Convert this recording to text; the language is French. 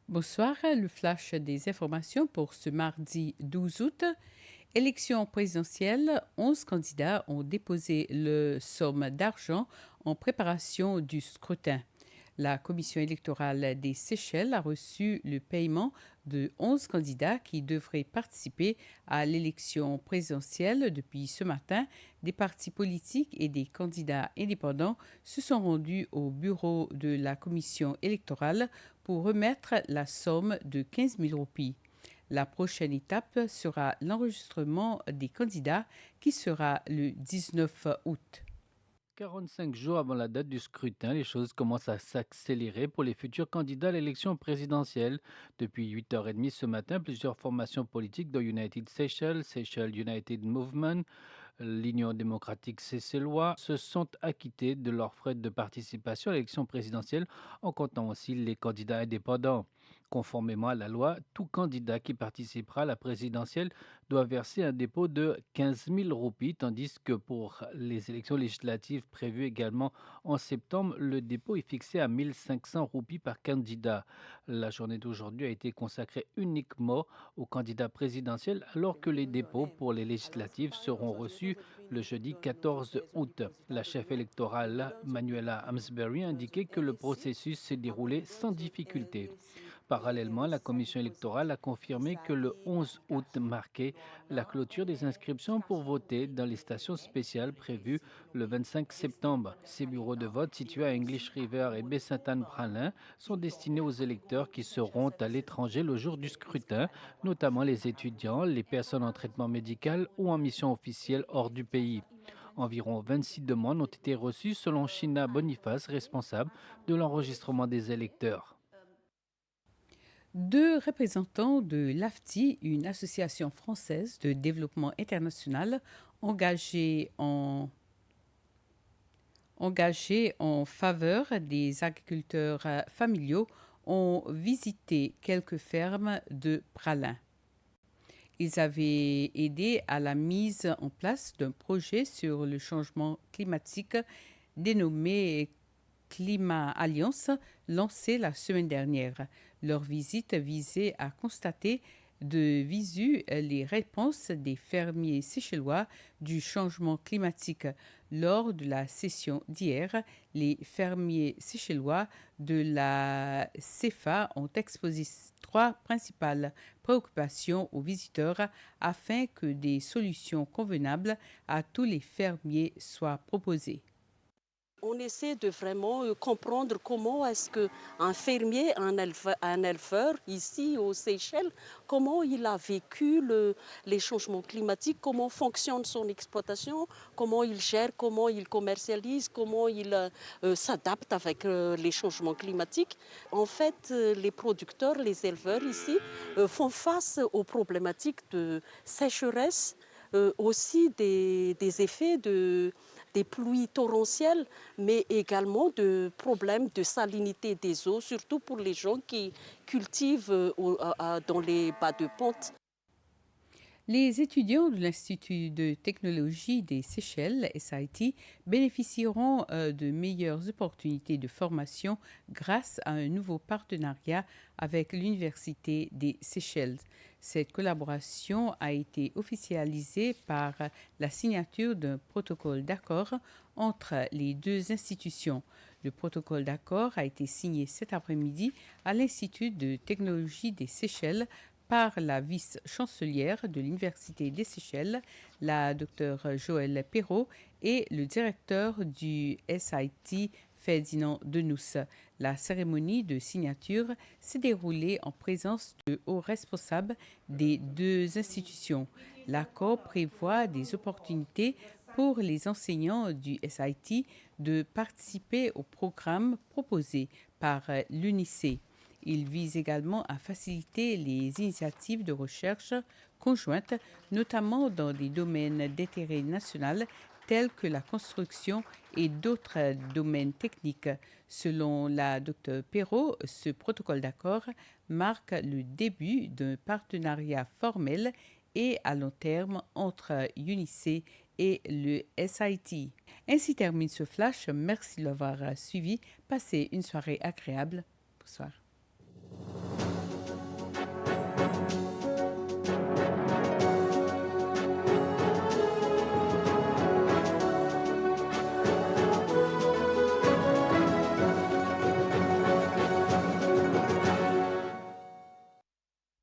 Bonsoir, le flash des informations pour ce mardi 12 août. Élection présidentielle, 11 candidats ont déposé le somme d'argent en préparation du scrutin. La commission électorale des Seychelles a reçu le paiement de 11 candidats qui devraient participer à l'élection présidentielle. Depuis ce matin, des partis politiques et des candidats indépendants se sont rendus au bureau de la commission électorale pour remettre la somme de 15 000 roupies. La prochaine étape sera l'enregistrement des candidats qui sera le 19 août. 45 jours avant la date du scrutin, les choses commencent à s'accélérer pour les futurs candidats à l'élection présidentielle. Depuis 8h30 ce matin, plusieurs formations politiques, dont United Seychelles, Seychelles United Movement, l'Union démocratique seychelloise, se sont acquittées de leurs frais de participation à l'élection présidentielle, en comptant aussi les candidats indépendants. Conformément à la loi, tout candidat qui participera à la présidentielle doit verser un dépôt de 15 000 roupies, tandis que pour les élections législatives prévues également en septembre, le dépôt est fixé à 1 500 roupies par candidat. La journée d'aujourd'hui a été consacrée uniquement aux candidats présidentiels, alors que les dépôts pour les législatives seront reçus le jeudi 14 août. La chef électorale, Manuela Amsbury, a indiqué que le processus s'est déroulé sans difficulté. Parallèlement, la commission électorale a confirmé que le 11 août marquait la clôture des inscriptions pour voter dans les stations spéciales prévues le 25 septembre. Ces bureaux de vote situés à English River et Baie-Sainte-Anne-Pralin sont destinés aux électeurs qui seront à l'étranger le jour du scrutin, notamment les étudiants, les personnes en traitement médical ou en mission officielle hors du pays. Environ 26 demandes ont été reçues selon Shina Boniface, responsable de l'enregistrement des électeurs. Deux représentants de l'AFTI, une association française de développement international engagée en faveur des agriculteurs familiaux, ont visité quelques fermes de Pralin. Ils avaient aidé à la mise en place d'un projet sur le changement climatique dénommé Climat Alliance, lancé la semaine dernière. Leur visite visait à constater de visu les réponses des fermiers seychellois du changement climatique. Lors de la session d'hier, les fermiers seychellois de la CEFA ont exposé trois principales préoccupations aux visiteurs afin que des solutions convenables à tous les fermiers soient proposées. On essaie de vraiment comprendre comment est-ce qu'un fermier, un éleveur ici aux Seychelles, comment il a vécu les changements climatiques, comment fonctionne son exploitation, comment il gère, comment il commercialise, comment il s'adapte avec les changements climatiques. En fait, les producteurs, les éleveurs ici font face aux problématiques de sécheresse, aussi des effets des pluies torrentielles, mais également de problèmes de salinité des eaux, surtout pour les gens qui cultivent dans les bas de pente. Les étudiants de l'Institut de technologie des Seychelles, SIT, bénéficieront de meilleures opportunités de formation grâce à un nouveau partenariat avec l'Université des Seychelles. Cette collaboration a été officialisée par la signature d'un protocole d'accord entre les deux institutions. Le protocole d'accord a été signé cet après-midi à l'Institut de technologie des Seychelles par la vice-chancelière de l'Université des Seychelles, la Dr Joëlle Perrault, et le directeur du SIT, Ferdinand Denous. La cérémonie de signature s'est déroulée en présence de hauts responsables des deux institutions. L'accord prévoit des opportunités pour les enseignants du SIT de participer au programme proposé par l'UNICE. Il vise également à faciliter les initiatives de recherche conjointes, notamment dans des domaines d'intérêt national tels que la construction et d'autres domaines techniques. Selon la Dr Perrault, ce protocole d'accord marque le début d'un partenariat formel et à long terme entre UNICE et le SIT. Ainsi termine ce flash. Merci de l'avoir suivi. Passez une soirée agréable. Bonsoir.